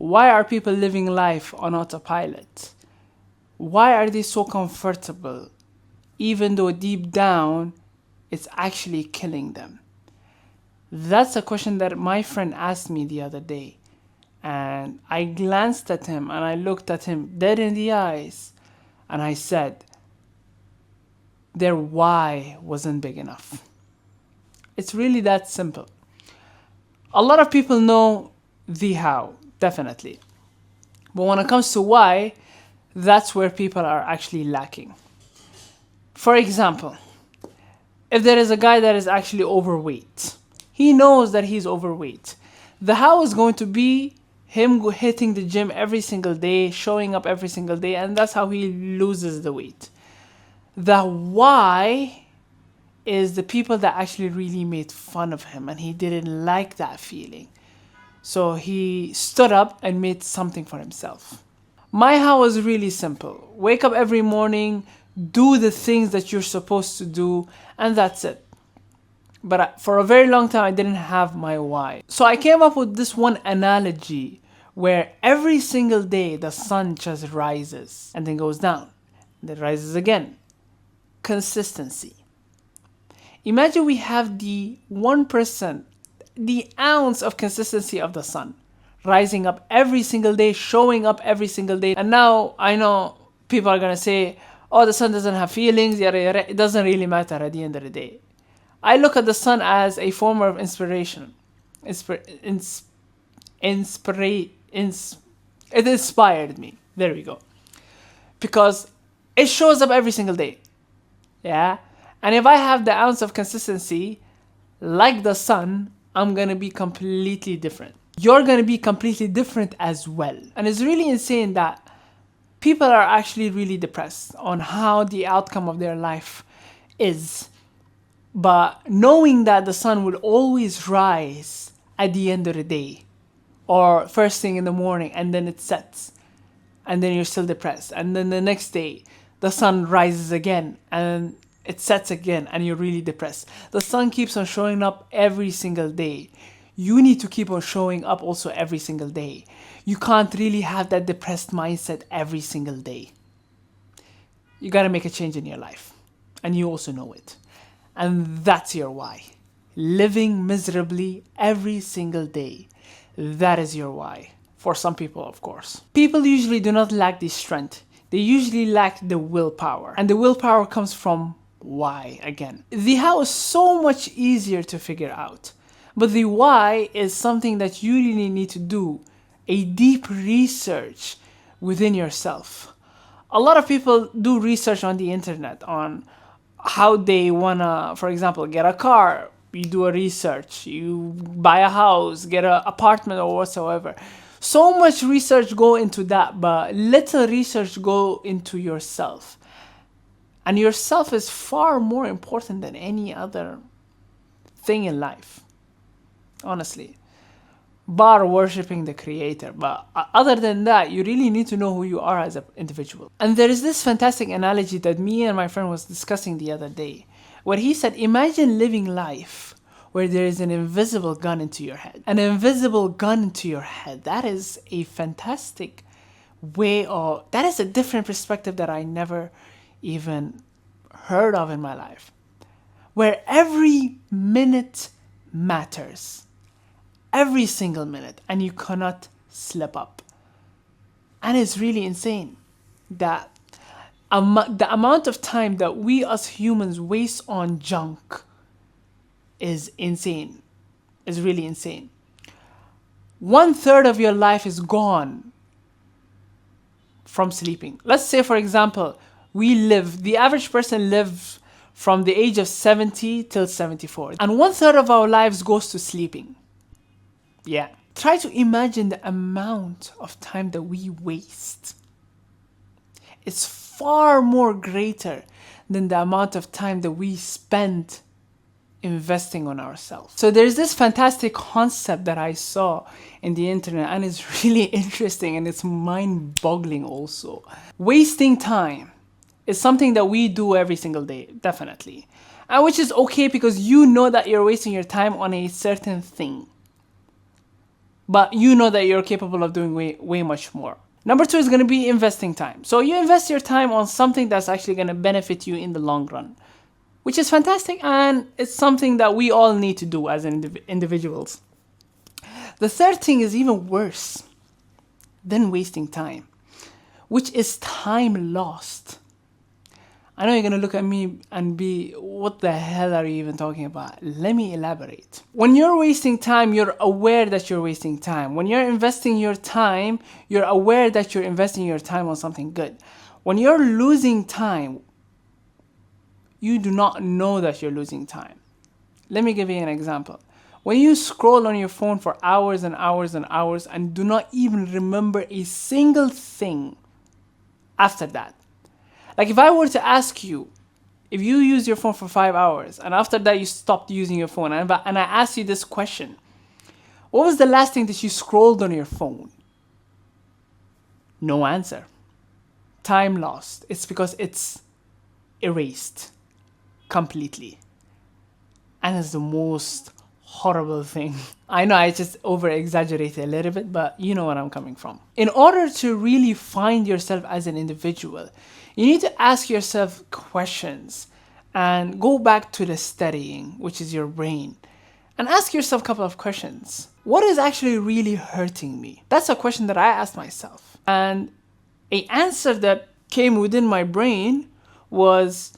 Why are people living life on autopilot? Why are they so comfortable, even though deep down it's actually killing them? That's a question that my friend asked me the other day. And I glanced at him and I looked at him dead in the eyes and I said, their why wasn't big enough. It's really that simple. A lot of people know the how, definitely. But when it comes to why, that's where people are actually lacking. For example, if there is a guy that is actually overweight, he knows that he's overweight. The how is going to be him hitting the gym every single day, showing up every single day, and that's how he loses the weight. The why is the people that actually really made fun of him and he didn't like that feeling. So he stood up and made something for himself. My how is really simple. Wake up every morning, do the things that you're supposed to do, and that's it. But for a very long time, I didn't have my why. So I came up with this one analogy where every single day the sun just rises and then goes down, and then rises again. Consistency. Imagine we have the 1%, the ounce of consistency of the sun, rising up every single day, showing up every single day. And now I know people are going to say, oh, the sun doesn't have feelings, yada, yada. It doesn't really matter at the end of the day. I look at the sun as a form of inspiration. It inspired me. There we go. Because it shows up every single day. Yeah? And if I have the ounce of consistency, like the sun, I'm going to be completely different. You're going to be completely different as well. And it's really insane that people are actually really depressed on how the outcome of their life is. But knowing that the sun will always rise at the end of the day or first thing in the morning and then it sets and then you're still depressed. And then the next day, the sun rises again and it sets again and you're really depressed. The sun keeps on showing up every single day. You need to keep on showing up also every single day. You can't really have that depressed mindset every single day. You got to make a change in your life. And you also know it. And that's your why. Living miserably every single day. That is your why. For some people, of course. People usually do not lack the strength. They usually lack the willpower. And the willpower comes from why again. The how is so much easier to figure out. But the why is something that you really need to do a deep research within yourself. A lot of people do research on the internet on how they wanna, for example, get a car. You do a research, you buy a house, get an apartment or whatsoever. So much research go into that, but little research go into yourself. And yourself is far more important than any other thing in life. Honestly. Bar worshipping the creator. But other than that, you really need to know who you are as an individual. And there is this fantastic analogy that me and my friend was discussing the other day, where he said, imagine living life where there is an invisible gun into your head. An invisible gun into your head. That is a fantastic way of, that is a different perspective that I never even heard of in my life. Where every minute matters. Every single minute, and you cannot slip up. And it's really insane that the amount of time that we as humans waste on junk is insane. It's really insane. 1/3 of your life is gone from sleeping. Let's say, for example, the average person lives from the age of 70 till 74. And 1/3 of our lives goes to sleeping. Yeah. Try to imagine the amount of time that we waste. It's far more greater than the amount of time that we spend investing on ourselves. So there's this fantastic concept that I saw in the internet, and it's really interesting and it's mind-boggling also. Wasting time is something that we do every single day, definitely. And which is okay because you know that you're wasting your time on a certain thing. but you know that you're capable of doing way much more. Number 2 is going to be investing time. So you invest your time on something that's actually going to benefit you in the long run, which is fantastic, and it's something that we all need to do as individuals. The third thing is even worse than wasting time, which is time lost. I know you're going to look at me and be, what the hell are you even talking about? Let me elaborate. When you're wasting time, you're aware that you're wasting time. When you're investing your time, you're aware that you're investing your time on something good. When you're losing time, you do not know that you're losing time. Let me give you an example. When you scroll on your phone for hours and hours and hours and do not even remember a single thing after that. Like if I were to ask you, if you use your phone for 5 hours and after that you stopped using your phone, and I asked you this question, what was the last thing that you scrolled on your phone? No answer. Time lost. It's because it's erased completely. And it's the most horrible thing. I know I just over-exaggerated a little bit, but you know where I'm coming from. In order to really find yourself as an individual, you need to ask yourself questions and go back to the studying, which is your brain, and ask yourself a couple of questions. What is actually really hurting me? That's a question that I asked myself. And an answer that came within my brain was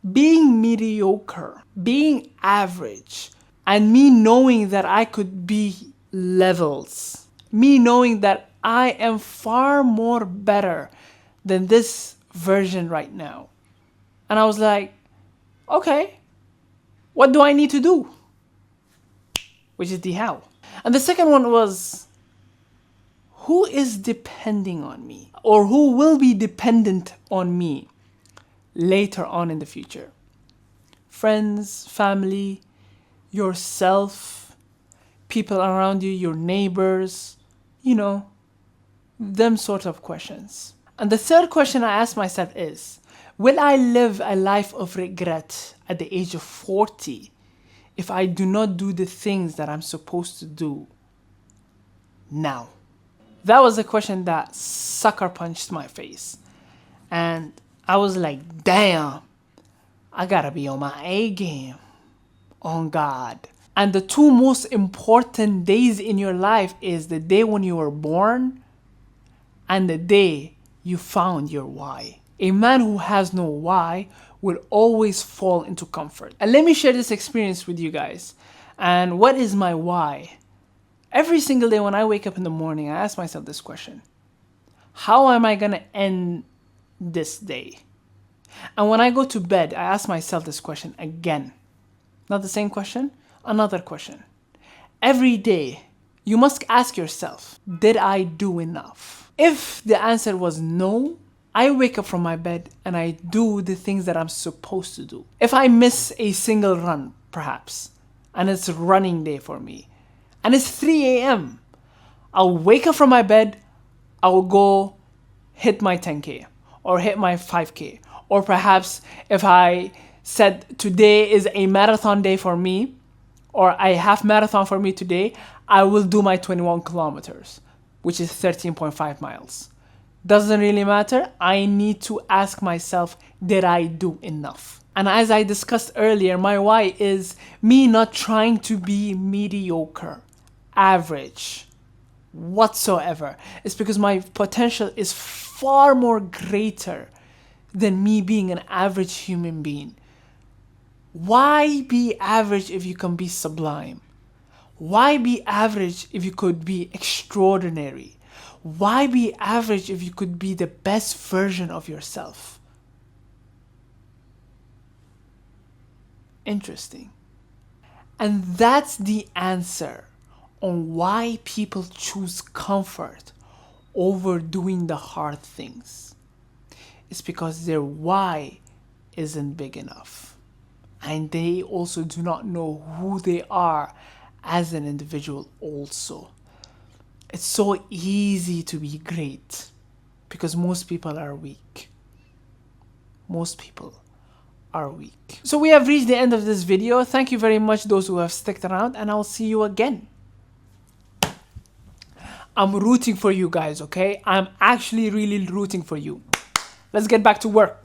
being mediocre, being average, and me knowing that I could be levels. Me knowing that I am far more better than this version right now. And I was like, okay, what do I need to do? Which is the how. And the second one was, who is depending on me? Or who will be dependent on me later on in the future? Friends, family, yourself, people around you, your neighbors, you know, them sort of questions. And the third question I ask myself is, will I live a life of regret at the age of 40 if I do not do the things that I'm supposed to do now? That was a question that sucker punched my face. And I was like, damn, I gotta be on my A game. On God. And the two most important days in your life is the day when you were born and the day you found your why. A man who has no why will always fall into comfort. And let me share this experience with you guys. And what is my why? Every single day when I wake up in the morning, I ask myself this question. How am I gonna end this day? And when I go to bed, I ask myself this question again. Not the same question, another question. Every day, you must ask yourself, did I do enough? If the answer was no, I wake up from my bed and I do the things that I'm supposed to do. If I miss a single run, perhaps, and it's running day for me, and it's 3 a.m., I'll wake up from my bed, I'll go hit my 10K or hit my 5K. Or perhaps if I said today is a marathon day for me, or a half marathon for me today, I will do my 21 kilometers, which is 13.5 miles. Doesn't really matter. I need to ask myself, did I do enough? And as I discussed earlier, my why is me not trying to be mediocre, average, whatsoever. It's because my potential is far more greater than me being an average human being. Why be average if you can be sublime? Why be average if you could be extraordinary? Why be average if you could be the best version of yourself? Interesting. And that's the answer on why people choose comfort over doing the hard things. It's because their why isn't big enough. And they also do not know who they are as an individual also. It's so easy to be great because most people are weak. Most people are weak. So we have reached the end of this video. Thank you very much those who have stuck around, and I'll see you again. I'm rooting for you guys, okay? I'm actually really rooting for you. Let's get back to work.